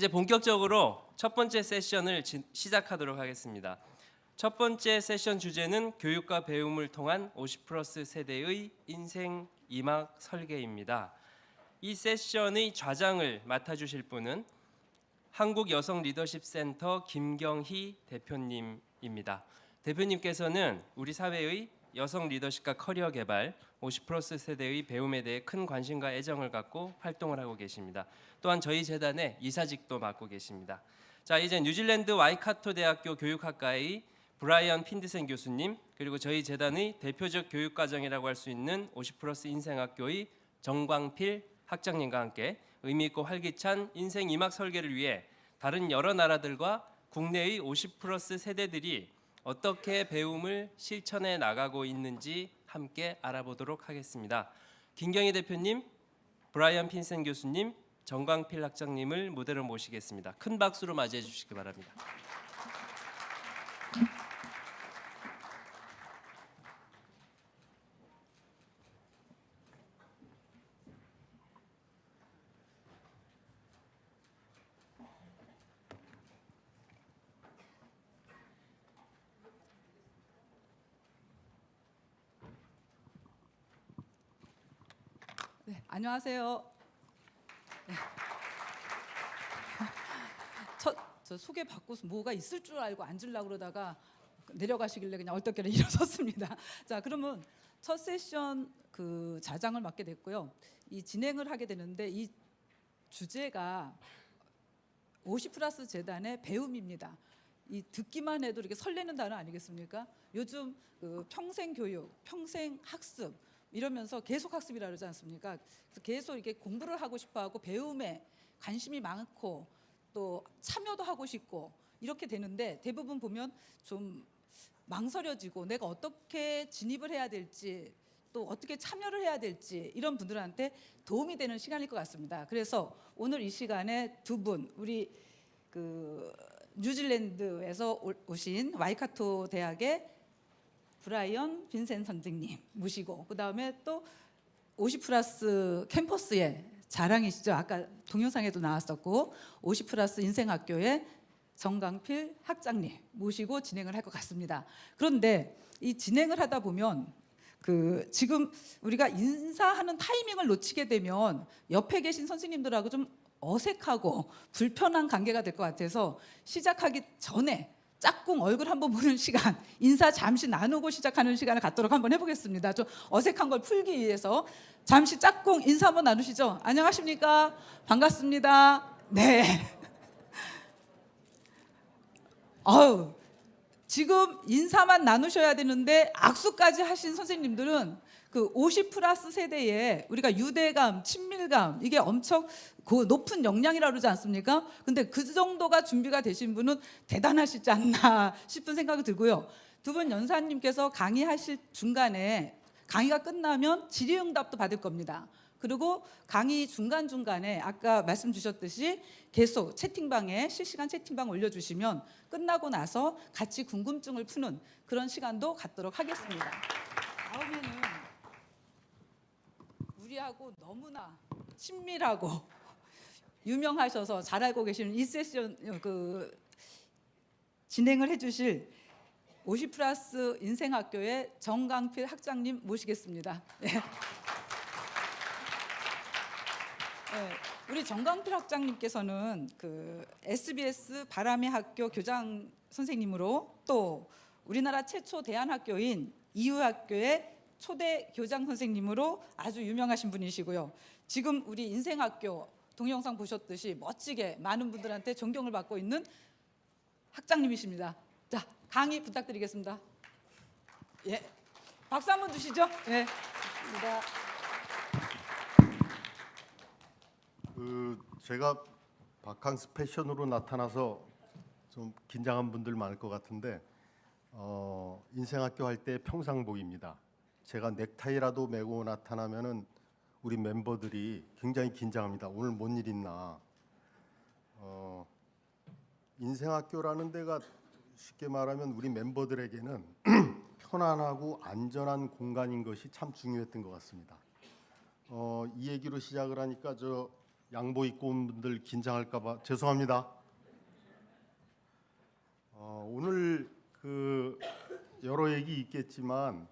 이제 본격적으로 첫 번째 세션을 시작하도록 하겠습니다. 첫 번째 세션 주제는 교육과 배움을 통한 50+ 세대의 인생 이막 설계입니다. 이 세션의 좌장을 맡아주실 분은 한국여성리더십센터 김경희 대표님입니다. 대표님께서는 우리 사회의 여성 리더십과 커리어 개발, 50+ 세대의 배움에 대해 큰 관심과 애정을 갖고 활동을 하고 계십니다. 또한 저희 재단의 이사직도 맡고 계십니다. 자, 이제 뉴질랜드 와이카토 대학교 교육학과의 브라이언 핀드센 교수님, 그리고 저희 재단의 대표적 교육과정이라고 할 수 있는 50+ 인생학교의 정광필 학장님과 함께 의미 있고 활기찬 인생 이막 설계를 위해 다른 여러 나라들과 국내의 50+ 세대들이 어떻게 배움을 실천해 나가고 있는지 함께 알아보도록 하겠습니다. 김경희 대표님, 브라이언 핀센 교수님, 정광필 학장님을 무대로 모시겠습니다. 큰 박수로 맞이해 주시기 바랍니다. 네, 안녕하세요. 네. 저 소개 받고서 뭐가 있을 줄 알고 앉으려고 그러다가 내려가시길래 그냥 얼떨결에 일어섰습니다. 자, 그러면 첫 세션 그 자장을 맡게 됐고요. 이 진행을 하게 되는데 이 주제가 50+ 재단의 배움입니다. 이 듣기만 해도 이렇게 설레는 단어 아니겠습니까? 요즘 그 평생 교육, 평생 학습 이러면서 계속 학습이라 그러지 않습니까? 그래서 계속 이렇게 공부를 하고 싶어하고 배움에 관심이 많고 또 참여도 하고 싶고 이렇게 되는데 대부분 보면 좀 망설여지고 내가 어떻게 진입을 해야 될지 또 어떻게 참여를 해야 될지 이런 분들한테 도움이 되는 시간일 것 같습니다. 그래서 오늘 이 시간에 두 분 우리 그 뉴질랜드에서 오신 와이카토 대학의 브라이언 빈센 선생님 모시고 그 다음에 또 50+ 캠퍼스의 자랑이시죠. 아까 동영상에도 나왔었고 50+ 인생학교의 정광필 학장님 모시고 진행을 할 것 같습니다. 그런데 이 진행을 하다 보면 그 지금 우리가 인사하는 타이밍을 놓치게 되면 옆에 계신 선생님들하고 좀 어색하고 불편한 관계가 될 것 같아서 시작하기 전에 짝꿍 얼굴 한번 보는 시간, 인사 잠시 나누고 시작하는 시간을 갖도록 한번 해보겠습니다. 좀 어색한 걸 풀기 위해서 잠시 짝꿍 인사 한번 나누시죠. 안녕하십니까? 반갑습니다. 네. 지금 인사만 나누셔야 되는데 악수까지 하신 선생님들은 그 50+ 세대에 우리가 유대감, 친밀감 이게 엄청 그 높은 역량이라고 그러지 않습니까? 근데 그 정도가 준비가 되신 분은 대단하시지 않나 싶은 생각이 들고요. 두 분 연사님께서 강의하실 중간에 강의가 끝나면 질의응답도 받을 겁니다. 그리고 강의 중간중간에 아까 말씀 주셨듯이 계속 채팅방에 실시간 채팅방 올려주시면 끝나고 나서 같이 궁금증을 푸는 그런 시간도 갖도록 하겠습니다. 다음에는 우리하고 너무나 친밀하고 유명하셔서 잘 알고 계시는 이 세션 그 진행을 해주실 50+ 인생학교의 정광필 학장님 모시겠습니다. 네. 네, 우리 정광필 학장님께서는 그 SBS 바람의 학교 교장 선생님으로 또 우리나라 최초 대안학교인 이유학교의 초대 교장 선생님으로 아주 유명하신 분이시고요. 지금 우리 인생학교 동영상 보셨듯이 멋지게 많은 분들한테 존경을 받고 있는 학장님이십니다. 자, 강의 부탁드리겠습니다. 예, 박수 한번 주시죠. 예, 감사합니다. 제가 바캉스 패션으로 나타나서 좀 긴장한 분들 많을 것 같은데 인생학교 할 때 평상복입니다. 제가 넥타이라도 메고 나타나면은 우리 멤버들이 굉장히 긴장합니다. 오늘 뭔 일 있나. 인생학교라는 데가 쉽게 말하면 우리 멤버들에게는 편안하고 안전한 공간인 것이 참 중요했던 것 같습니다. 이 얘기로 시작을 하니까 양복 입고 온 분들 긴장할까봐 죄송합니다. 오늘 그 여러 얘기 있겠지만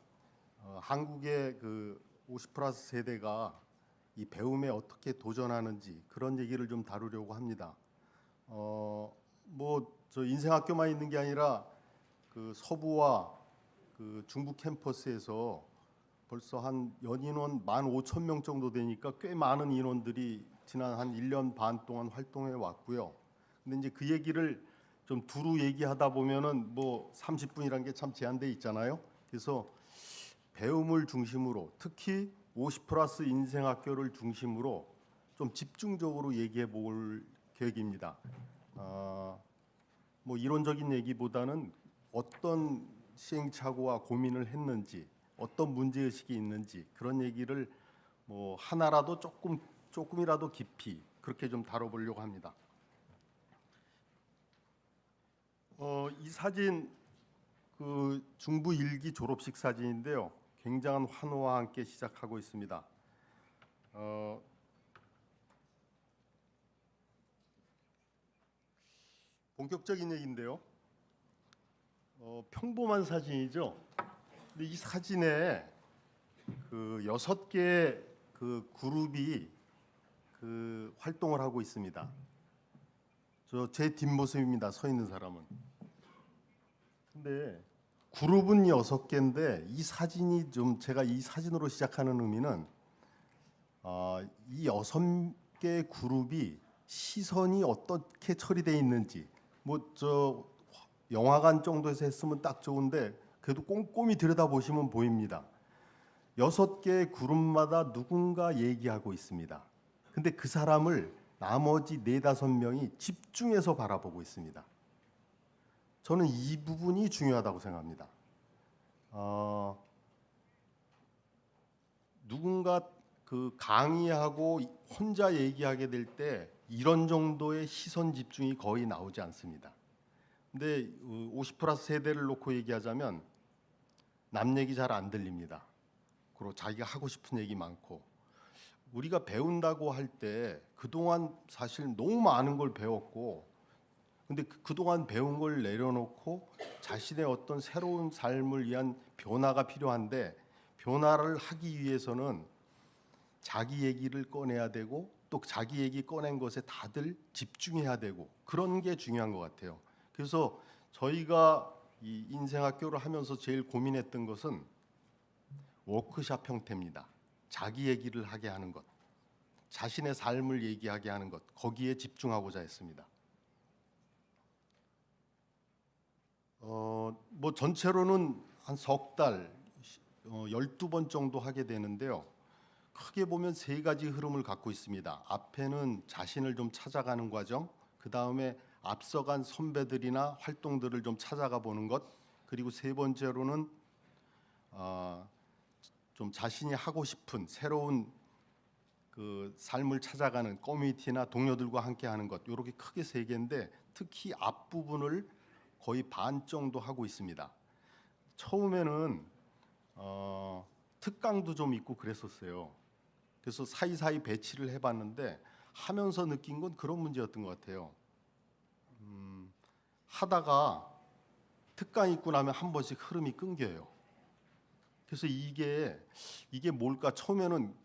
한국의 그 50+ 세대가 이 배움에 어떻게 도전하는지 그런 얘기를 좀 다루려고 합니다. 뭐 저 인생학교만 있는 게 아니라 그 서부와 그 중부 캠퍼스에서 벌써 한 연인원 15,000명 정도 되니까 꽤 많은 인원들이 지난 한 1년 반 동안 활동해 왔고요. 근데 이제 그 얘기를 좀 두루 얘기하다 보면은 뭐 30분이란 게 참 제한돼 있잖아요. 그래서 배움을 중심으로 특히 50+ 인생학교를 중심으로 좀 집중적으로 얘기해 볼 계획입니다. 뭐 이론적인 얘기보다는 어떤 시행착오와 고민을 했는지, 어떤 문제의식이 있는지 그런 얘기를 뭐 하나라도 조금이라도 깊이 그렇게 좀 다뤄보려고 합니다. 이 사진 그 중부 1기 졸업식 사진인데요. 굉장한 환호와 함께 시작하고 있습니다. 본격적인 얘기인데요. 평범한 사진이죠. 근데 이 사진에 그 6개 그 그룹이 그 활동을 하고 있습니다. 제 뒷모습입니다. 서 있는 사람은. 근데 그룹은 6개인데 이 사진이 좀 제가 이 사진으로 시작하는 의미는 이 6개 그룹이 시선이 어떻게 처리되어 있는지 뭐 저 영화관 정도에서 했으면 딱 좋은데 그래도 꼼꼼히 들여다보시면 보입니다. 6개 그룹마다 누군가 얘기하고 있습니다. 근데 그 사람을 나머지 4-5명이 집중해서 바라보고 있습니다. 저는 이 부분이 중요하다고 생각합니다. 누군가 그 강의하고 혼자 얘기하게 될 때 이런 정도의 시선 집중이 거의 나오지 않습니다. 근데 50+ 세대를 놓고 얘기하자면 남 얘기 잘 안 들립니다. 그리고 자기가 하고 싶은 얘기 많고 우리가 배운다고 할 때 그동안 사실 너무 많은 걸 배웠고 근데 그동안 배운 걸 내려놓고 자신의 어떤 새로운 삶을 위한 변화가 필요한데 변화를 하기 위해서는 자기 얘기를 꺼내야 되고 또 자기 얘기 꺼낸 것에 다들 집중해야 되고 그런 게 중요한 것 같아요. 그래서 저희가 이 인생학교를 하면서 제일 고민했던 것은 워크숍 형태입니다. 자기 얘기를 하게 하는 것, 자신의 삶을 얘기하게 하는 것, 거기에 집중하고자 했습니다. 뭐 전체로는 한 석 달, 12번 정도 하게 되는데요. 크게 보면 3가지 흐름을 갖고 있습니다. 앞에는 자신을 좀 찾아가는 과정, 그 다음에 앞서간 선배들이나 활동들을 좀 찾아가 보는 것, 그리고 3번째로는 좀 자신이 하고 싶은 새로운 그 삶을 찾아가는 커뮤니티나 동료들과 함께하는 것, 이렇게 크게 3개인데 특히 앞부분을 거의 반 정도 하고 있습니다. 처음에는 특강도 좀 있고 그랬었어요. 그래서 사이사이 배치를 해봤는데 하면서 느낀 건 그런 문제였던 것 같아요. 하다가 특강 있고 나면 한 번씩 흐름이 끊겨요. 그래서 이게 뭘까? 처음에는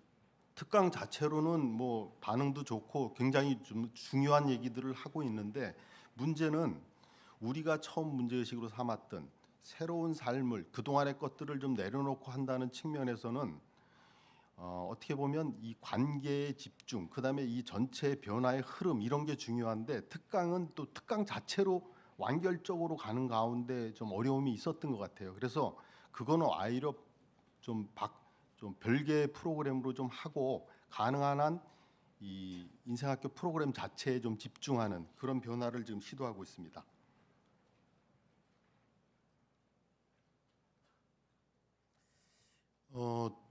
특강 자체로는 뭐 반응도 좋고 굉장히 좀 중요한 얘기들을 하고 있는데 문제는 우리가 처음 문제의식으로 삼았던 새로운 삶을 그동안의 것들을 좀 내려놓고 한다는 측면에서는 어떻게 보면 이 관계의 집중, 그다음에 이 전체의 변화의 흐름 이런 게 중요한데 특강은 또 특강 자체로 완결적으로 가는 가운데 좀 어려움이 있었던 것 같아요. 그래서 그거는 오히려 좀 별개의 프로그램으로 좀 하고 가능한 한 이 인생학교 프로그램 자체에 좀 집중하는 그런 변화를 지금 시도하고 있습니다.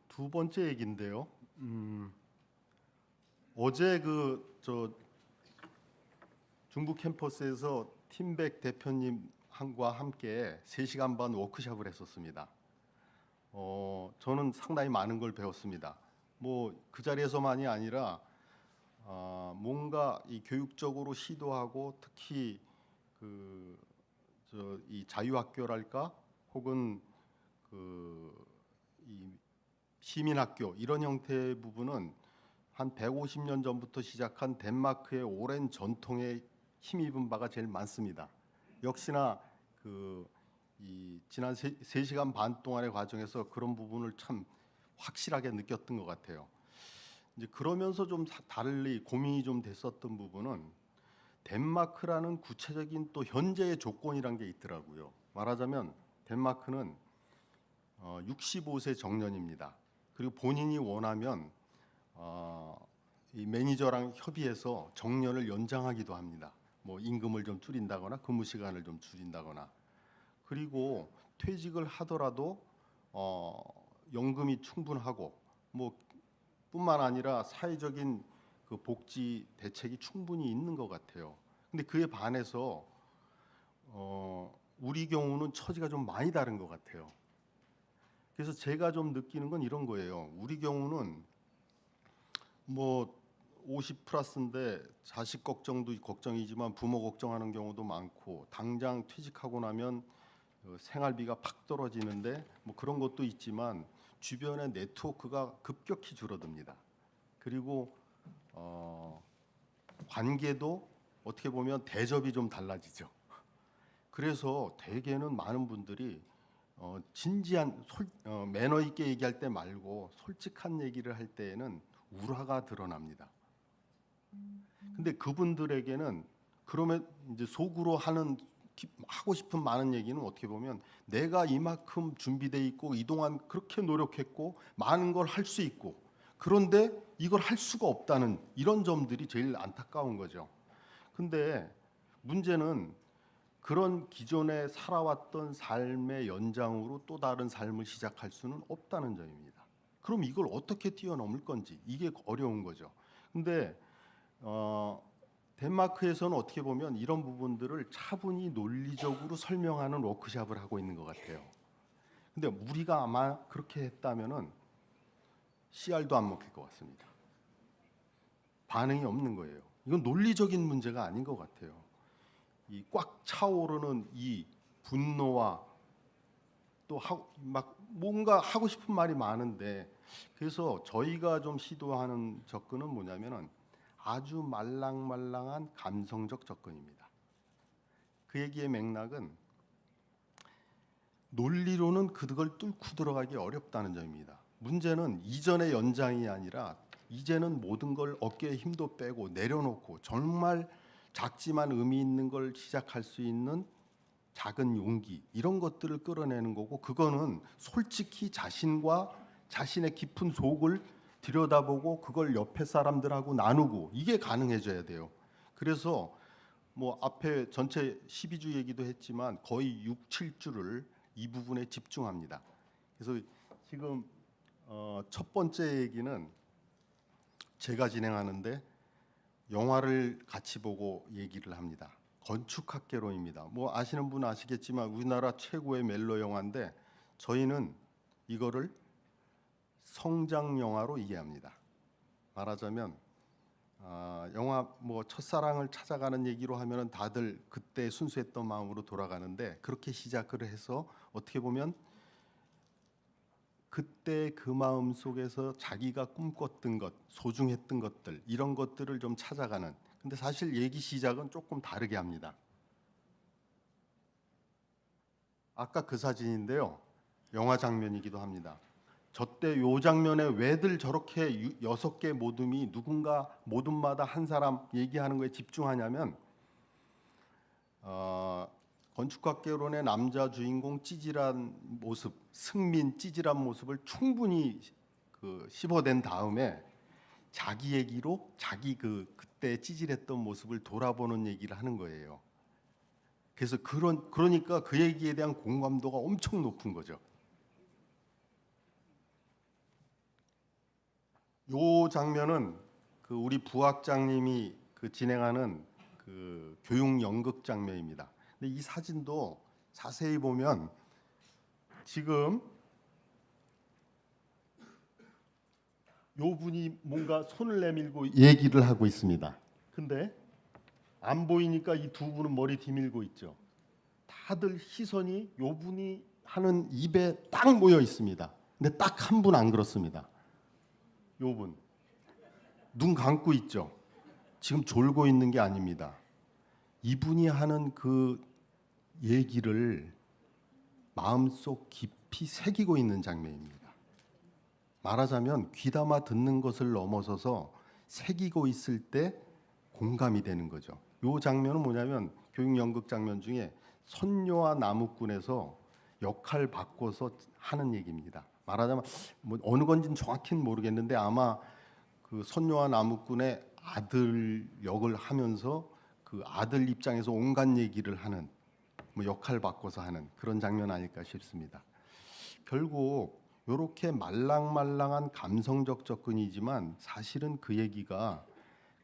두 번째 얘기인데요. 어제 중부 캠퍼스에서 팀백 대표님과 함께 3시간 반 워크숍을 했었습니다. 저는 상당히 많은 걸 배웠습니다. 뭐 그 자리에서만이 아니라 뭔가 이 교육적으로 시도하고 특히 이 자유학교랄까 혹은 이 시민학교 이런 형태의 부분은 한 150년 전부터 시작한 덴마크의 오랜 전통에 힘입은 바가 제일 많습니다. 역시나 이 지난 3시간 반 동안의 과정에서 그런 부분을 참 확실하게 느꼈던 것 같아요. 이제 그러면서 좀 달리 고민이 좀 됐었던 부분은 덴마크라는 구체적인 또 현재의 조건이란 게 있더라고요. 말하자면 덴마크는 65세 정년입니다. 그리고 본인이 원하면 이 매니저랑 협의해서 정년을 연장하기도 합니다. 뭐 임금을 좀 줄인다거나 근무 시간을 좀 줄인다거나. 그리고 퇴직을 하더라도 연금이 충분하고 뭐 뿐만 아니라 사회적인 그 복지 대책이 충분히 있는 것 같아요. 근데 그에 반해서 우리 경우는 처지가 좀 많이 다른 것 같아요. 그래서 제가 좀 느끼는 건 이런 거예요. 우리 경우는 뭐 50 플러스인데 자식 걱정도 걱정이지만 부모 걱정하는 경우도 많고 당장 퇴직하고 나면 생활비가 팍 떨어지는데 뭐 그런 것도 있지만 주변의 네트워크가 급격히 줄어듭니다. 그리고 관계도 어떻게 보면 대접이 좀 달라지죠. 그래서 대개는 많은 분들이 진지한 매너 있게 얘기할 때 말고 솔직한 얘기를 할 때에는 우화가 드러납니다. 근데 그분들에게는 그러면 이제 속으로 하고 싶은 많은 얘기는 어떻게 보면 내가 이만큼 준비돼 있고 이동안 그렇게 노력했고 많은 걸 할 수 있고 그런데 이걸 할 수가 없다는 이런 점들이 제일 안타까운 거죠. 근데 문제는 그런 기존에 살아왔던 삶의 연장으로 또 다른 삶을 시작할 수는 없다는 점입니다. 그럼 이걸 어떻게 뛰어넘을 건지 이게 어려운 거죠. 근데 덴마크에서는 어떻게 보면 이런 부분들을 차분히 논리적으로 설명하는 워크숍을 하고 있는 것 같아요. 근데 우리가 아마 그렇게 했다면은 씨알도 안 먹힐 것 같습니다. 반응이 없는 거예요. 이건 논리적인 문제가 아닌 것 같아요. 이 꽉 차오르는 이 분노와 또 막 뭔가 하고 싶은 말이 많은데 그래서 저희가 좀 시도하는 접근은 뭐냐면은 아주 말랑말랑한 감성적 접근입니다. 그 얘기의 맥락은 논리로는 그걸 뚫고 들어가기 어렵다는 점입니다. 문제는 이전의 연장이 아니라 이제는 모든 걸 어깨에 힘도 빼고 내려놓고 정말 작지만 의미 있는 걸 시작할 수 있는 작은 용기 이런 것들을 끌어내는 거고 그거는 솔직히 자신과 자신의 깊은 속을 들여다보고 그걸 옆에 사람들하고 나누고 이게 가능해져야 돼요. 그래서 뭐 앞에 전체 12주 얘기도 했지만 거의 6, 7주를 이 부분에 집중합니다. 그래서 지금 첫 번째 얘기는 제가 진행하는데 영화를 같이 보고 얘기를 합니다. 건축학개론입니다. 뭐 아시는 분 아시겠지만 우리나라 최고의 멜로 영화인데 저희는 이거를 성장 영화로 이해합니다. 말하자면 영화 뭐 첫사랑을 찾아가는 얘기로 하면은 다들 그때 순수했던 마음으로 돌아가는데 그렇게 시작을 해서 어떻게 보면 그때 그 마음 속에서 자기가 꿈꿨던 것, 소중했던 것들 이런 것들을 좀 찾아가는. 근데 사실 얘기 시작은 조금 다르게 합니다. 아까 그 사진인데요. 영화 장면이기도 합니다. 저때 요 장면에 왜들 저렇게 6개 모둠이 누군가 모둠마다 한 사람 얘기하는 거에 집중하냐면 건축학개론의 남자 주인공 찌질한 모습, 승민 찌질한 모습을 충분히 씹어낸 다음에 자기 얘기로 자기 그때 찌질했던 모습을 돌아보는 얘기를 하는 거예요. 그래서 그러니까 그 얘기에 대한 공감도가 엄청 높은 거죠. 요 장면은 우리 부학장님이 진행하는 교육 연극 장면입니다. 근데 이 사진도 자세히 보면 지금 요 분이 뭔가 손을 내밀고 얘기를 하고 있습니다. 근데 안 보이니까 이 두 분은 머리 뒤밀고 있죠. 다들 시선이 요 분이 하는 입에 딱 모여 있습니다. 근데 딱 한 분 안 그렇습니다. 요 분. 눈 감고 있죠. 지금 졸고 있는 게 아닙니다. 이분이 하는 그 얘기를 마음속 깊이 새기고 있는 장면입니다. 말하자면 귀담아 듣는 것을 넘어서서 새기고 있을 때 공감이 되는 거죠. 이 장면은 뭐냐면 교육 연극 장면 중에 선녀와 나무꾼에서 역할 바꿔서 하는 얘기입니다. 말하자면 뭐 어느 건지는 정확히는 모르겠는데 아마 그 선녀와 나무꾼의 아들 역을 하면서 그 아들 입장에서 온갖 얘기를 하는 뭐 역할 바꿔서 하는 그런 장면 아닐까 싶습니다. 결국 이렇게 말랑말랑한 감성적 접근이지만 사실은 그 얘기가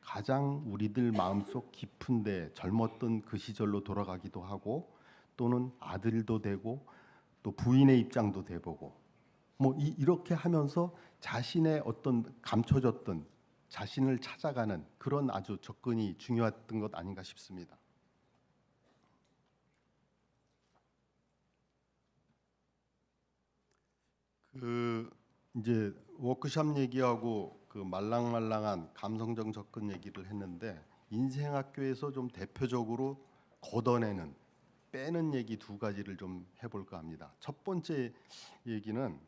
가장 우리들 마음속 깊은데 젊었던 그 시절로 돌아가기도 하고 또는 아들도 되고 또 부인의 입장도 돼보고 뭐 이렇게 하면서 자신의 어떤 감춰졌던 자신을 찾아가는 그런 아주 접근이 중요했던 것 아닌가 싶습니다. 그 이제 워크숍 얘기하고 그 말랑말랑한 감성적 접근 얘기를 했는데 인생학교에서 좀 대표적으로 걷어내는 빼는 얘기 두 가지를 좀 해볼까 합니다. 첫 번째 얘기는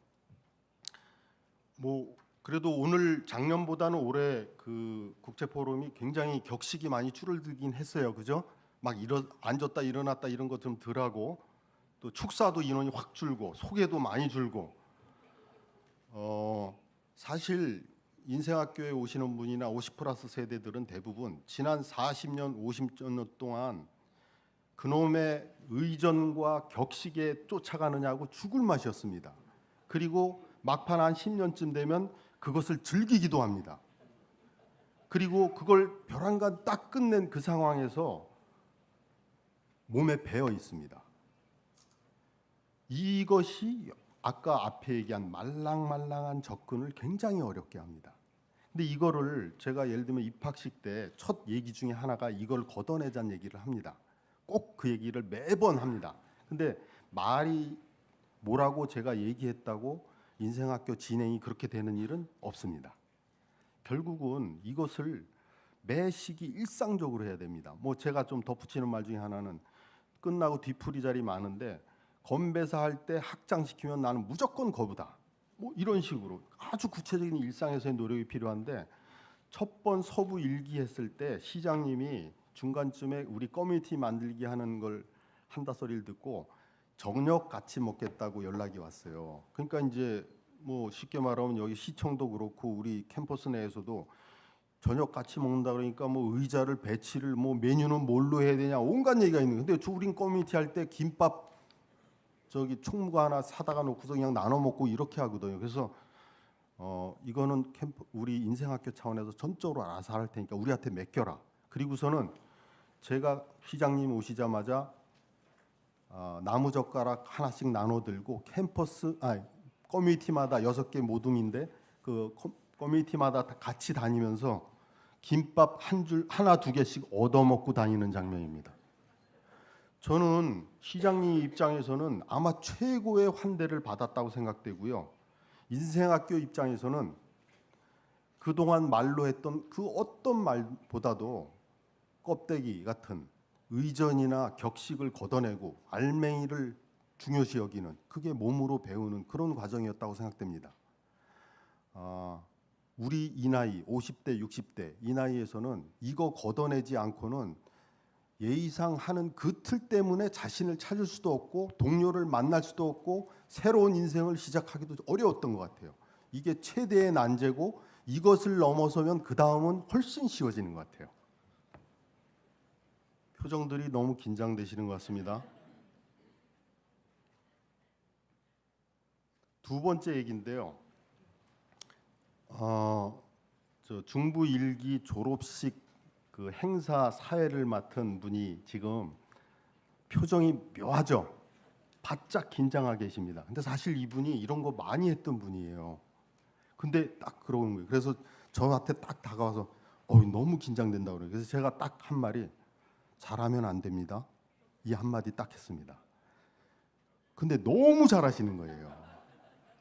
뭐 그래도 오늘 작년보다는 올해 그 국제 포럼이 굉장히 격식이 많이 줄어들긴 했어요. 그죠? 막 앉았다 일어났다 이런 거 좀 덜하고 또 축사도 인원이 확 줄고 소개도 많이 줄고 사실 인생학교에 오시는 분이나 50 플러스 세대들은 대부분 지난 40년, 50년 동안 그놈의 의전과 격식에 쫓아가느냐고 죽을 맛이었습니다. 그리고 막판 한 10년쯤 되면 그것을 즐기기도 합니다. 그리고 그걸 벼랑간 딱 끝낸 그 상황에서 몸에 배어 있습니다. 이것이 아까 앞에 얘기한 말랑말랑한 접근을 굉장히 어렵게 합니다. 근데 이거를 제가 예를 들면 입학식 때 첫 얘기 중에 하나가 이걸 걷어내자는 얘기를 합니다. 꼭 그 얘기를 매번 합니다. 근데 말이 뭐라고 제가 얘기했다고 인생학교 진행이 그렇게 되는 일은 없습니다. 결국은 이것을 매 시기 일상적으로 해야 됩니다. 뭐 제가 좀 덧붙이는 말 중에 하나는 끝나고 뒤풀이 자리 많은데 건배사 할 때 학장시키면 나는 무조건 거부다. 뭐 이런 식으로 아주 구체적인 일상에서의 노력이 필요한데 첫 번 서부 일기 했을 때 시장님이 중간쯤에 우리 커뮤니티 만들기 하는 걸 한다 소리를 듣고 저녁 같이 먹겠다고 연락이 왔어요. 그러니까 이제 뭐 쉽게 말하면 여기 시청도 그렇고 우리 캠퍼스 내에서도 저녁 같이 먹는다 그러니까 뭐 의자를 배치를 뭐 메뉴는 뭘로 해야 되냐 온갖 얘기가 있는. 근데 우린 커뮤니티 할 때 김밥 저기 총무가 하나 사다가 놓고서 그냥 나눠 먹고 이렇게 하거든요. 그래서 이거는 우리 인생학교 차원에서 전적으로 알아서 할 테니까 우리한테 맡겨라. 그리고서는 제가 시장님 오시자마자 나무젓가락 하나씩 나눠 들고 커뮤니티마다 6개 모둠인데 그 커뮤니티마다 같이 다니면서 김밥 하나 두 개씩 얻어 먹고 다니는 장면입니다. 저는 시장님 입장에서는 아마 최고의 환대를 받았다고 생각되고요. 인생학교 입장에서는 그동안 말로 했던 그 어떤 말보다도 껍데기 같은 의전이나 격식을 걷어내고 알맹이를 중요시 여기는 그게 몸으로 배우는 그런 과정이었다고 생각됩니다. 우리 이 나이 50대 60대 이 나이에서는 이거 걷어내지 않고는 예의상 하는 그 틀 때문에 자신을 찾을 수도 없고 동료를 만날 수도 없고 새로운 인생을 시작하기도 어려웠던 것 같아요. 이게 최대의 난제고 이것을 넘어서면 그 다음은 훨씬 쉬워지는 것 같아요. 표정들이 너무 긴장되시는 것 같습니다. 두 번째 얘기인데요. 저 중부 일기 졸업식 그 행사 사회를 맡은 분이 지금 표정이 묘하죠. 바짝 긴장하고 계십니다. 근데 사실 이분이 이런 거 많이 했던 분이에요. 근데 딱 그러는 거예요. 그래서 저한테 딱 다가와서 너무 긴장된다 그래요. 그래서 제가 딱 한 말이 잘하면 안 됩니다. 이 한마디 딱 했습니다. 근데 너무 잘하시는 거예요.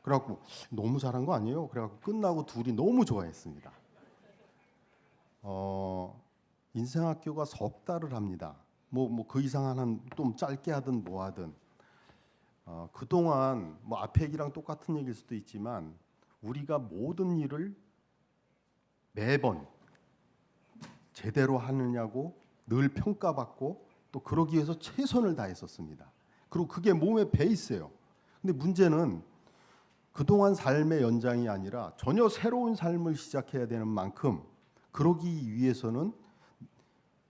그래갖고 너무 잘한 거 아니에요? 그래갖고 끝나고 둘이 너무 좋아했습니다. 인생학교가 석 달을 합니다. 뭐 그 이상 좀 짧게 하든 뭐 하든 그동안 뭐 앞에 얘기랑 똑같은 얘기일 수도 있지만 우리가 모든 일을 매번 제대로 하느냐고 늘 평가받고 또 그러기 위해서 최선을 다했었습니다. 그리고 그게 몸에 배 있어요. 근데 문제는 그동안 삶의 연장이 아니라 전혀 새로운 삶을 시작해야 되는 만큼 그러기 위해서는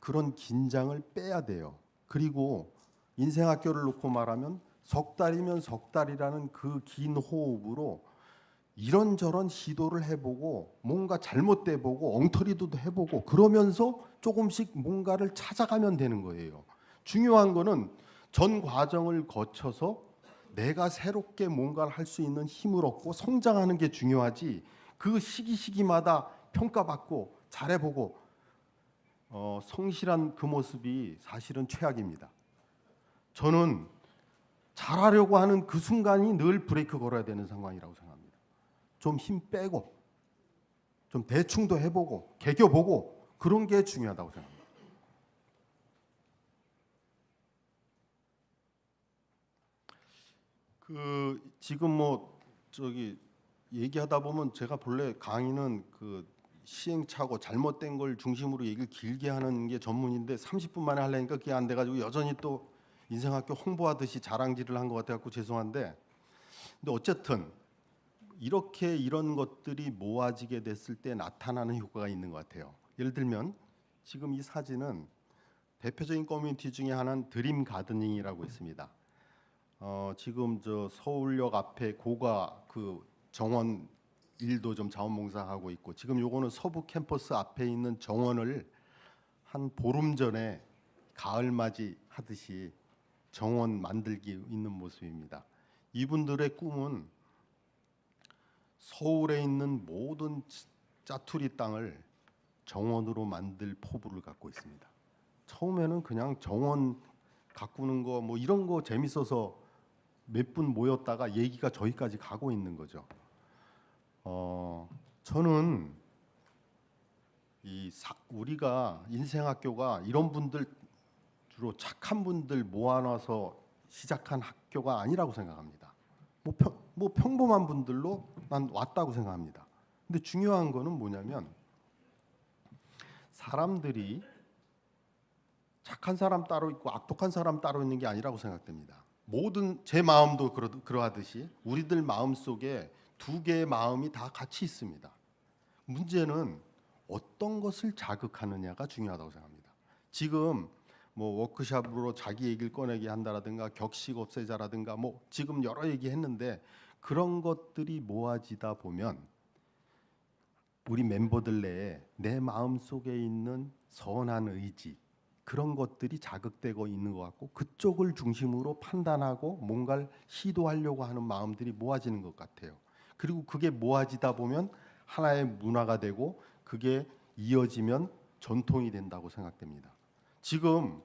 그런 긴장을 빼야 돼요. 그리고 인생학교를 놓고 말하면 석 달이면 석 달이라는 그 긴 호흡으로 이런저런 시도를 해보고 뭔가 잘못돼 보고 엉터리도 해보고 그러면서 조금씩 뭔가를 찾아가면 되는 거예요. 중요한 거는 전 과정을 거쳐서 내가 새롭게 뭔가를 할 수 있는 힘을 얻고 성장하는 게 중요하지 그 시기마다 평가받고 잘해보고 성실한 그 모습이 사실은 최악입니다. 저는 잘하려고 하는 그 순간이 늘 브레이크 걸어야 되는 상황이라고 생각합니다. 좀 힘 빼고 좀 대충도 해보고 개겨보고 그런 게 중요하다고 생각합니다. 지금 얘기하다 보면 제가 본래 강의는 그 시행착오 잘못된 걸 중심으로 얘기를 길게 하는 게 전문인데 30분 만에 하려니까 그게 안 돼가지고 여전히 또 인생학교 홍보하듯이 자랑질을 한 것 같아서 죄송한데 근데 어쨌든 이렇게 이런 것들이 모아지게 됐을 때 나타나는 효과가 있는 것 같아요. 예를 들면 지금 이 사진은 대표적인 커뮤니티 중에 하나는 드림 가드닝이라고 있습니다. 지금 저 서울역 앞에 고가 그 정원 일도 좀 자원봉사하고 있고 지금 요거는 서부 캠퍼스 앞에 있는 정원을 한 보름 전에 가을맞이 하듯이 정원 만들기 있는 모습입니다. 이분들의 꿈은 서울에 있는 모든 짜투리 땅을 정원으로 만들 포부를 갖고 있습니다. 처음에는 그냥 정원 가꾸는 거 뭐 이런 거 재밌어서 몇 분 모였다가 얘기가 저기까지 가고 있는 거죠. 저는 우리가 인생학교가 이런 분들 주로 착한 분들 모아놔서 시작한 학교가 아니라고 생각합니다. 뭐 평범한 분들로 난 왔다고 생각합니다. 근데 중요한 거는 뭐냐면 사람들이 착한 사람 따로 있고 악독한 사람 따로 있는 게 아니라고 생각됩니다. 모든 제 마음도 그러하듯이 우리들 마음 속에 두 개의 마음이 다 같이 있습니다. 문제는 어떤 것을 자극하느냐가 중요하다고 생각합니다. 지금 뭐 워크숍으로 자기 얘기를 꺼내게 한다라든가 격식 없애자라든가 뭐 지금 여러 얘기 했는데 그런 것들이 모아지다 보면 우리 멤버들 내에 내 마음 속에 있는 선한 의지 그런 것들이 자극되고 있는 것 같고 그쪽을 중심으로 판단하고 뭔가를 시도하려고 하는 마음들이 모아지는 것 같아요. 그리고 그게 모아지다 보면 하나의 문화가 되고 그게 이어지면 전통이 된다고 생각됩니다. 지금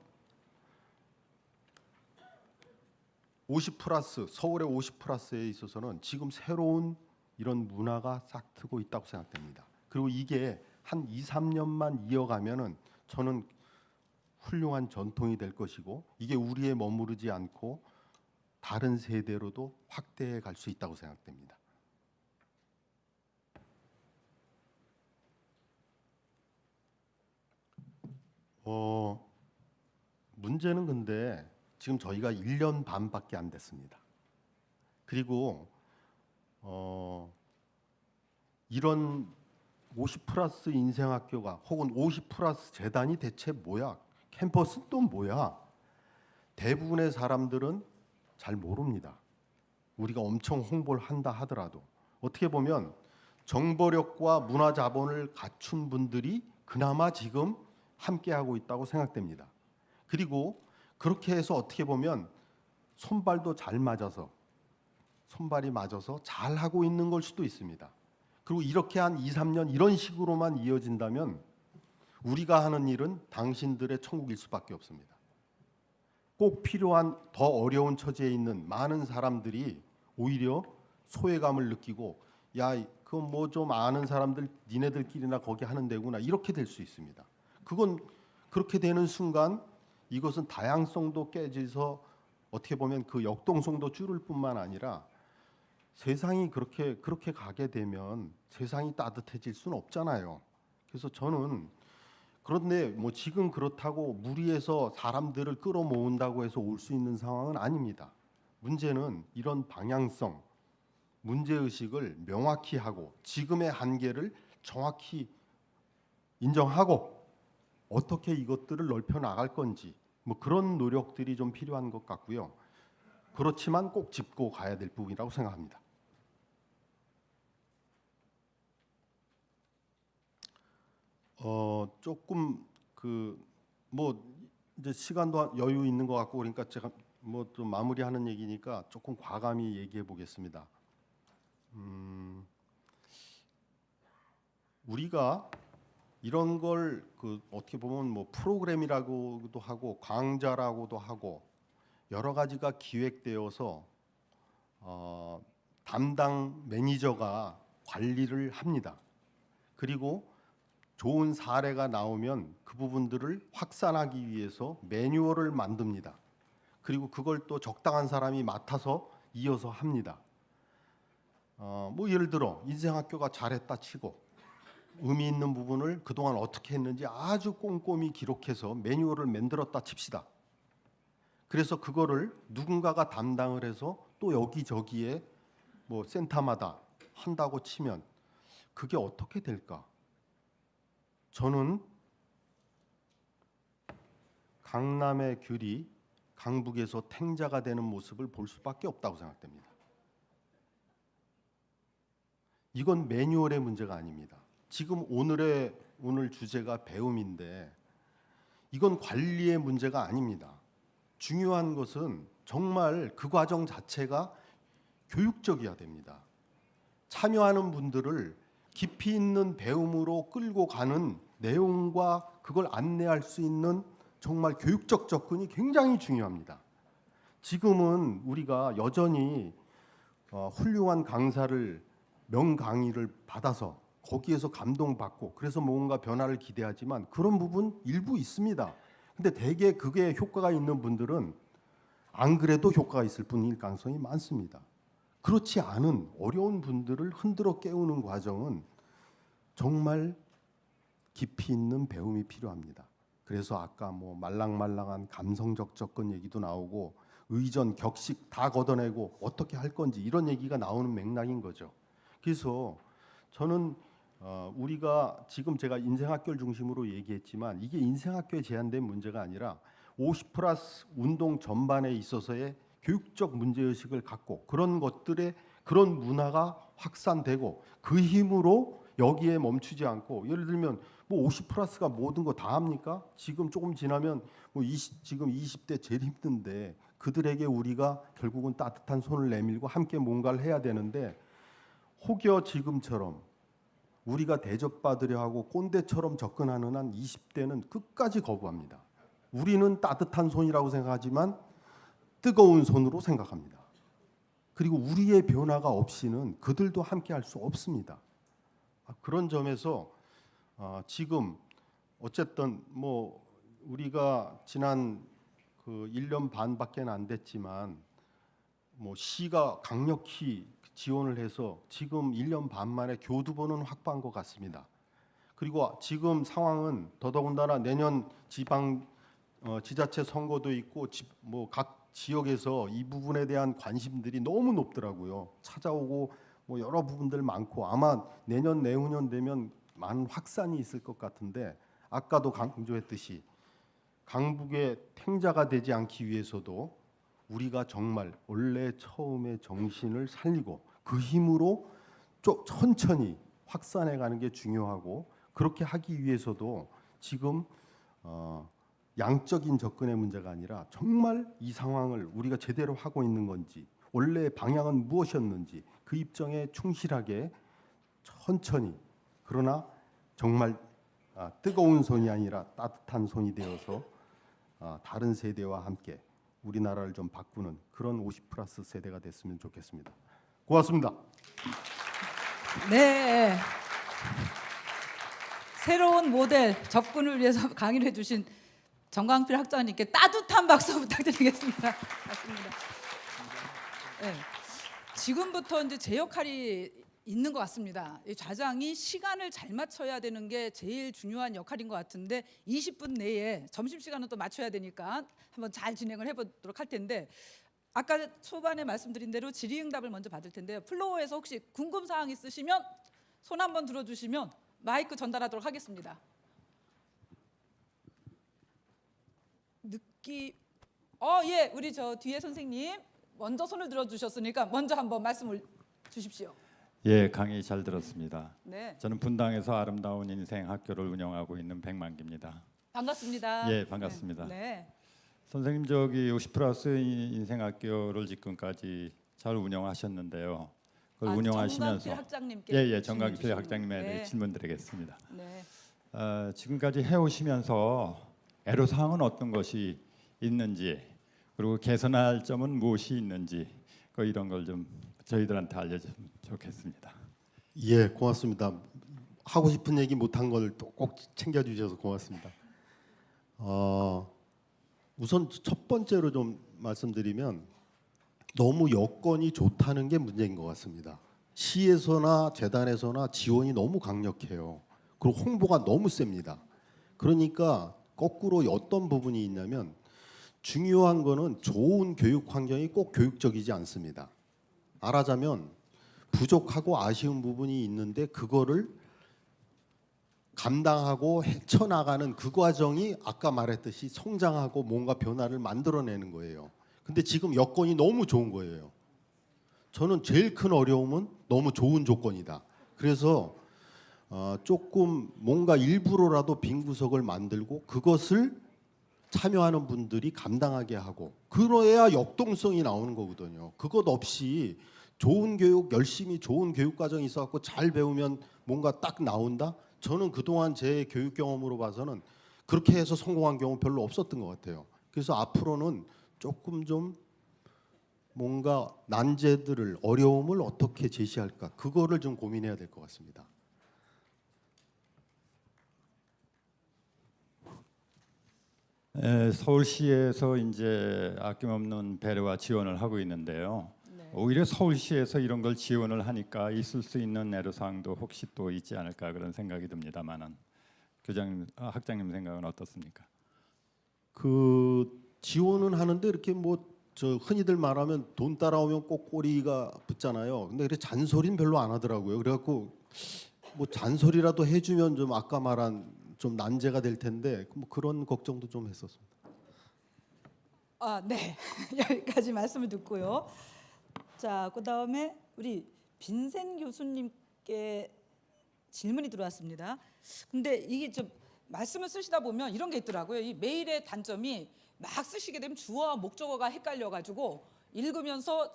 50+ 서울의 50+에 있어서는 지금 새로운 이런 문화가 싹 트고 있다고 생각됩니다. 그리고 이게 한 2, 3년만 이어가면은 저는 훌륭한 전통이 될 것이고 이게 우리에 머무르지 않고 다른 세대로도 확대해 갈 수 있다고 생각됩니다. 문제는 근데 지금 저희가 1년 반밖에 안 됐습니다. 그리고 이런 50+ 인생학교가 혹은 50+ 재단이 대체 뭐야? 캠퍼스는 또 뭐야? 대부분의 사람들은 잘 모릅니다. 우리가 엄청 홍보를 한다 하더라도 어떻게 보면 정보력과 문화 자본을 갖춘 분들이 그나마 지금 함께하고 있다고 생각됩니다. 그리고 그렇게 해서 어떻게 보면 손발이 맞아서 잘 하고 있는 걸 수도 있습니다. 그리고 이렇게 한 2, 3년 이런 식으로만 이어진다면 우리가 하는 일은 당신들의 천국일 수밖에 없습니다. 꼭 필요한 더 어려운 처지에 있는 많은 사람들이 오히려 소외감을 느끼고 야, 그건 뭐 좀 아는 사람들 니네들끼리나 거기 하는 데구나 이렇게 될 수 있습니다. 그건 그렇게 되는 순간 이것은 다양성도 깨져서 어떻게 보면 그 역동성도 줄을 뿐만 아니라 세상이 그렇게 가게 되면 세상이 따뜻해질 수는 없잖아요. 그래서 저는 그런데 뭐 지금 그렇다고 무리해서 사람들을 끌어모은다고 해서 올 수 있는 상황은 아닙니다. 문제는 이런 방향성, 문제의식을 명확히 하고 지금의 한계를 정확히 인정하고 어떻게 이것들을 넓혀 나갈 건지 뭐 그런 노력들이 좀 필요한 것 같고요. 그렇지만 꼭 짚고 가야 될 부분이라고 생각합니다. 조금 뭐 이제 시간도 여유 있는 것 같고 그러니까 제가 뭐 좀 마무리하는 얘기니까 조금 과감히 얘기해 보겠습니다. 우리가 이런 걸 어떻게 보면 뭐 프로그램이라고도 하고 강좌라고도 하고 여러 가지가 기획되어서 담당 매니저가 관리를 합니다. 그리고 좋은 사례가 나오면 그 부분들을 확산하기 위해서 매뉴얼을 만듭니다. 그리고 그걸 또 적당한 사람이 맡아서 이어서 합니다. 뭐 예를 들어 인생학교가 잘했다 치고 의미 있는 부분을 그동안 어떻게 했는지 아주 꼼꼼히 기록해서 매뉴얼을 만들었다 칩시다. 그래서 그거를 누군가가 담당을 해서 또 여기저기에 뭐 센터마다 한다고 치면 그게 어떻게 될까? 저는 강남의 귤이 강북에서 탱자가 되는 모습을 볼 수밖에 없다고 생각됩니다. 이건 매뉴얼의 문제가 아닙니다. 지금 오늘 주제가 배움인데 이건 관리의 문제가 아닙니다. 중요한 것은 정말 그 과정 자체가 교육적이어야 됩니다. 참여하는 분들을 깊이 있는 배움으로 끌고 가는 내용과 그걸 안내할 수 있는 정말 교육적 접근이 굉장히 중요합니다. 지금은 우리가 여전히 훌륭한 강사를 명강의를 받아서 거기에서 감동받고 그래서 뭔가 변화를 기대하지만 그런 부분 일부 있습니다. 근데 대개 그게 효과가 있는 분들은 안 그래도 효과가 있을 뿐일 가능성이 많습니다. 그렇지 않은 어려운 분들을 흔들어 깨우는 과정은 정말 깊이 있는 배움이 필요합니다. 그래서 아까 뭐 말랑말랑한 감성적 접근 얘기도 나오고 의전, 격식 다 걷어내고 어떻게 할 건지 이런 얘기가 나오는 맥락인 거죠. 그래서 저는 우리가 지금 제가 인생학교를 중심으로 얘기했지만 이게 인생학교에 제한된 문제가 아니라 50+ 운동 전반에 있어서의 교육적 문제의식을 갖고 그런 것들의 그런 문화가 확산되고 그 힘으로 여기에 멈추지 않고 예를 들면 뭐 50+가 모든 거 다 합니까? 지금 조금 지나면 뭐 지금 20대 제일 힘든데 그들에게 우리가 결국은 따뜻한 손을 내밀고 함께 뭔가를 해야 되는데 혹여 지금처럼 우리가 대접받으려 하고 꼰대처럼 접근하는 한 20대는 끝까지 거부합니다. 우리는 따뜻한 손이라고 생각하지만 뜨거운 손으로 생각합니다. 그리고 우리의 변화가 없이는 그들도 함께 할 수 없습니다. 그런 점에서 지금 어쨌든 뭐 우리가 지난 그 1년 반밖에 안 됐지만 뭐 시가 강력히 지원을 해서 지금 1년 반 만에 교두보는 확보한 것 같습니다. 그리고 지금 상황은 더더군다나 내년 지자체 선거도 있고 뭐 각 지역에서 이 부분에 대한 관심들이 너무 높더라고요. 찾아오고 뭐 여러 부분들 많고 아마 내년 내후년 되면 많은 확산이 있을 것 같은데 아까도 강조했듯이 강북의 탱자가 되지 않기 위해서도 우리가 정말 원래 처음의 정신을 살리고 그 힘으로 천천히 확산해 가는 게 중요하고 그렇게 하기 위해서도 지금 양적인 접근의 문제가 아니라 정말 이 상황을 우리가 제대로 하고 있는 건지 원래 방향은 무엇이었는지 그 입장에 충실하게 천천히 그러나 정말 뜨거운 손이 아니라 따뜻한 손이 되어서 다른 세대와 함께 우리나라를 좀 바꾸는 그런 50+ 세대가 됐으면 좋겠습니다. 고맙습니다. 네. 새로운 모델 접근을 위해서 강의를 해주신 정광필 학장님께 따뜻한 박수 부탁드리겠습니다. 맞습니다. 네. 지금부터 이제 제 역할이 있는 것 같습니다. 이 좌장이 시간을 잘 맞춰야 되는 게 제일 중요한 역할인 것 같은데 20분 내에 점심시간은 또 맞춰야 되니까 한번 잘 진행을 해보도록 할 텐데 아까 초반에 말씀드린 대로 질의응답을 먼저 받을 텐데요. 플로어에서 혹시 궁금사항 있으시면 손 한번 들어주시면 마이크 전달하도록 하겠습니다. 예, 우리 저 뒤에 선생님 먼저 손을 들어주셨으니까 먼저 한번 말씀을 주십시오. 예, 강의 잘 들었습니다. 네, 저는 분당에서 아름다운 인생 학교를 운영하고 있는 백만기입니다. 반갑습니다. 예, 반갑습니다. 네. 선생님 저기 50+ 인생 학교를 지금까지 잘 운영하셨는데요. 그걸 운영하시면서 정광필 학장님께 예, 정광필 질문 학장님에 대해 네. 질문 드리겠습니다. 네. 지금까지 해오시면서 애로사항은 어떤 것이 있는지 그리고 개선할 점은 무엇이 있는지 이런 걸 좀 저희들한테 알려주면 좋겠습니다. 예, 고맙습니다. 하고 싶은 얘기 못한 걸 또 꼭 챙겨주셔서 고맙습니다. 우선 첫 번째로 좀 말씀드리면 너무 여건이 좋다는 게 문제인 것 같습니다. 시에서나 재단에서나 지원이 너무 강력해요. 그리고 홍보가 너무 셉니다. 그러니까 거꾸로 어떤 부분이 있냐면 중요한 거는 좋은 교육 환경이 꼭 교육적이지 않습니다. 말하자면 부족하고 아쉬운 부분이 있는데 그거를 감당하고 헤쳐나가는 그 과정이 아까 말했듯이 성장하고 뭔가 변화를 만들어내는 거예요. 근데 지금 여건이 너무 좋은 거예요. 저는 제일 큰 어려움은 너무 좋은 조건이다. 그래서 조금 뭔가 일부러라도 빈 구석을 만들고 그것을 참여하는 분들이 감당하게 하고 그래야 역동성이 나오는 거거든요. 그것 없이 좋은 교육, 열심히 좋은 교육 과정이 있어갖고 잘 배우면 뭔가 딱 나온다? 저는 그동안 제 교육 경험으로 봐서는 그렇게 해서 성공한 경우 별로 없었던 것 같아요. 그래서 앞으로는 조금 좀 뭔가 난제들을 어려움을 어떻게 제시할까 그거를 좀 고민해야 될 것 같습니다. 서울시에서 이제 아낌없는 배려와 지원을 하고 있는데요. 네. 오히려 서울시에서 이런 걸 지원을 하니까 있을 수 있는 애로사항도 혹시 또 있지 않을까 그런 생각이 듭니다만은 학장님 생각은 어떻습니까? 그 지원은 하는데 이렇게 뭐 저 흔히들 말하면 돈 따라오면 꼭 꼬리가 붙잖아요. 근데 그래 잔소리는 별로 안 하더라고요. 그래갖고 뭐 잔소리라도 해주면 좀 아까 말한 좀 난제가 될 텐데 뭐 그런 걱정도 좀 했었습니다. 네. 여기까지 말씀을 듣고요. 자, 그다음에 우리 빈센 교수님께 질문이 들어왔습니다. 근데 이게 좀 말씀을 쓰시다 보면 이런 게 있더라고요. 이 메일의 단점이 막 쓰시게 되면 주어와 목적어가 헷갈려가지고 읽으면서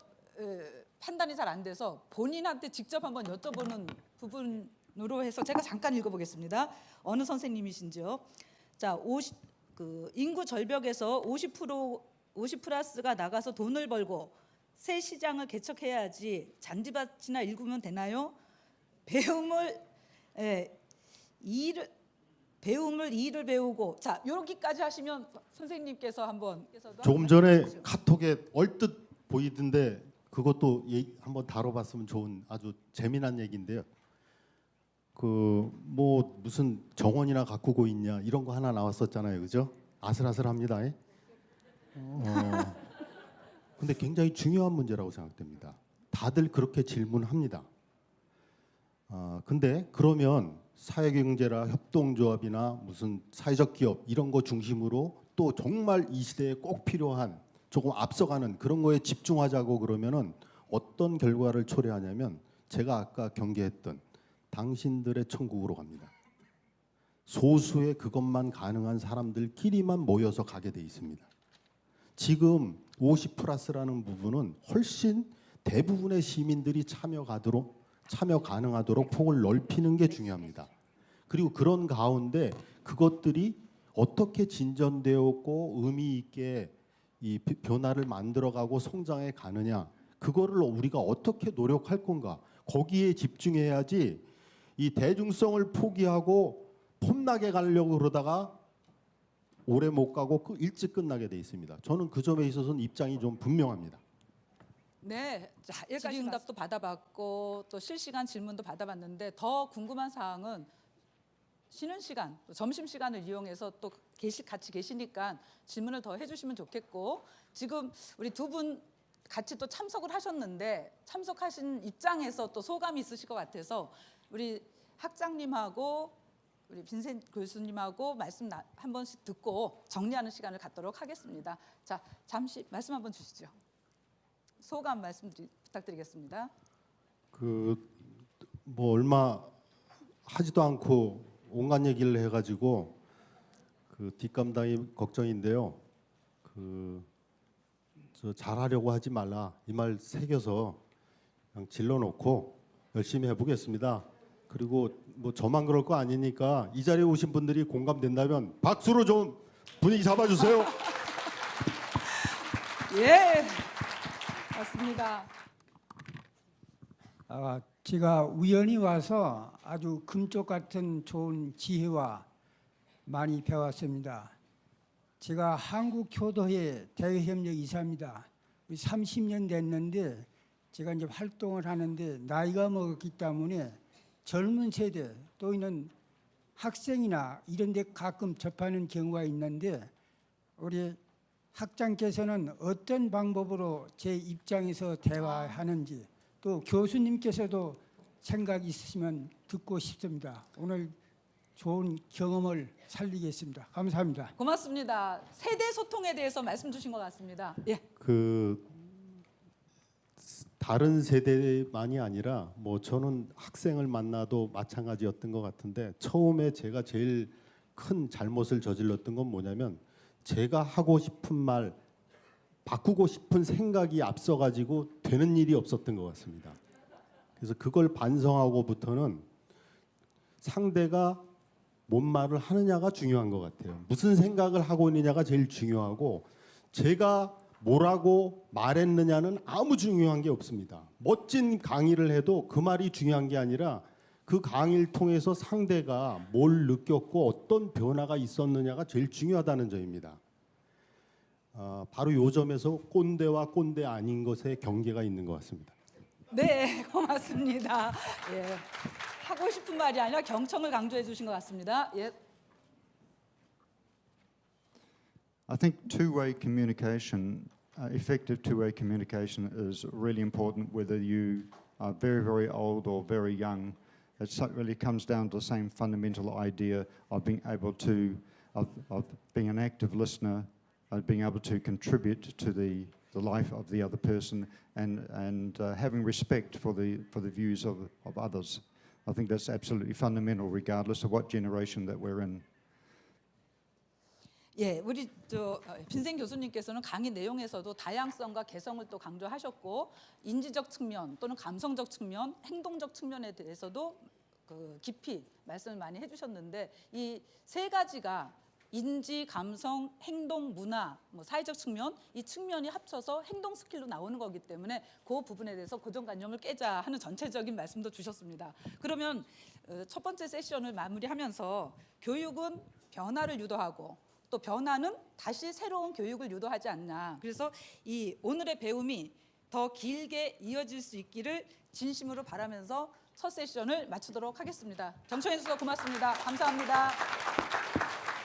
판단이 잘 안 돼서 본인한테 직접 한번 여쭤보는 부분으로 해서 제가 잠깐 읽어보겠습니다. 어느 선생님이신지요? 자, 인구 절벽에서 50+가 나가서 돈을 벌고 새 시장을 개척해야지 잔디밭이나 일구면 되나요? 배움을 일을 배우고 자 여기까지 하시면 선생님께서 한번 조금 전에 카톡에 얼뜻 보이던데 그것도 한번 다뤄봤으면 좋은 아주 재미난 얘기인데요. 그 뭐 무슨 정원이나 가꾸고 있냐 이런 거 하나 나왔었잖아요, 그죠? 아슬아슬합니다. 근데 굉장히 중요한 문제라고 생각됩니다. 다들 그렇게 질문합니다. 근데 그러면 사회경제라 협동조합이나 무슨 사회적 기업 이런 거 중심으로 또 정말 이 시대에 꼭 필요한 조금 앞서가는 그런 거에 집중하자고 그러면은 어떤 결과를 초래하냐면 제가 아까 경계했던 당신들의 천국으로 갑니다. 소수의 그것만 가능한 사람들끼리만 모여서 가게 돼 있습니다. 지금 50+라는 부분은 훨씬 대부분의 시민들이 참여하도록 참여 가능하도록 폭을 넓히는 게 중요합니다. 그리고 그런 가운데 그것들이 어떻게 진전되었고 의미 있게 이 변화를 만들어가고 성장해 가느냐, 그거를 우리가 어떻게 노력할 건가, 거기에 집중해야지 이 대중성을 포기하고 폼나게 가려고 그러다가 오래 못 가고 일찍 끝나게 돼 있습니다. 저는 그 점에 있어서는 입장이 좀 분명합니다. 네, 자, 질의응답도 받아봤고 또 실시간 질문도 받아봤는데 더 궁금한 사항은 쉬는 시간, 또 점심 시간을 이용해서 또 같이 계시니까 질문을 더 해주시면 좋겠고, 지금 우리 두 분 같이 또 참석을 하셨는데 참석하신 입장에서 또 소감이 있으실 것 같아서 우리 학장님하고 우리 빈센 교수님하고 말씀 한 번씩 듣고 정리하는 시간을 갖도록 하겠습니다. 자, 잠시 말씀 한번 주시죠. 소감 말씀 부탁드리겠습니다. 뭐 얼마 하지도 않고 온갖 얘기를 해가지고 뒷감당이 걱정인데요. 저 잘하려고 하지 말라, 이 말 새겨서 그냥 질러놓고 열심히 해보겠습니다. 그리고 뭐 저만 그럴 거 아니니까 이 자리에 오신 분들이 공감된다면 박수로 좀 분위기 잡아주세요. 예, 맞습니다. 제가 우연히 와서 아주 금쪽 같은 좋은 지혜와 많이 배웠습니다. 제가 한국교도회 대외협력 이사입니다. 30년 됐는데 제가 이제 활동을 하는데 나이가 먹었기 때문에 젊은 세대 또 있는 학생이나 이런 데 가끔 접하는 경우가 있는데 우리 학장께서는 어떤 방법으로 제 입장에서 대화하는지 또 교수님께서도 생각이 있으시면 듣고 싶습니다. 오늘 좋은 경험을 살리겠습니다. 감사합니다. 고맙습니다. 세대 소통에 대해서 말씀 주신 것 같습니다. 예. 다른 세대만이 아니라 뭐 저는 학생을 만나도 마찬가지였던 것 같은데, 처음에 제가 제일 큰 잘못을 저질렀던 건 뭐냐면 제가 하고 싶은 말, 바꾸고 싶은 생각이 앞서가지고 되는 일이 없었던 것 같습니다. 그래서 그걸 반성하고부터는 상대가 뭔 말을 하느냐가 중요한 것 같아요. 무슨 생각을 하고 있느냐가 제일 중요하고, 제가 뭐라고 말했느냐는 아무 중요한 게 없습니다. 멋진 강의를 해도 그 말이 중요한 게 아니라 그 강의를 통해서 상대가 뭘 느꼈고 어떤 변화가 있었느냐가 제일 중요하다는 점입니다. 바로 요 점에서 꼰대와 꼰대 아닌 것의 경계가 있는 것 같습니다. 네, 고맙습니다. 예. 하고 싶은 말이 아니라 경청을 강조해 주신 것 같습니다. 예. I think two-way communication, effective two-way communication is really important whether you are very, very old or very young. It really comes down to the same fundamental idea of being able to, of being an active listener, being able to contribute to the life of the other person and having respect for the views of others. I think that's absolutely fundamental regardless of what generation that we're in. 예, 우리 빈센 교수님께서는 강의 내용에서도 다양성과 개성을 또 강조하셨고, 인지적 측면 또는 감성적 측면, 행동적 측면에 대해서도 깊이 말씀을 많이 해주셨는데, 이 세 가지가 인지, 감성, 행동, 문화, 뭐 사회적 측면, 이 측면이 합쳐서 행동 스킬로 나오는 거기 때문에 그 부분에 대해서 고정관념을 깨자 하는 전체적인 말씀도 주셨습니다. 그러면 첫 번째 세션을 마무리하면서 교육은 변화를 유도하고 또 변화는 다시 새로운 교육을 유도하지 않나. 그래서 이 오늘의 배움이 더 길게 이어질 수 있기를 진심으로 바라면서 첫 세션을 마치도록 하겠습니다. 경청해 주셔서 고맙습니다. 감사합니다.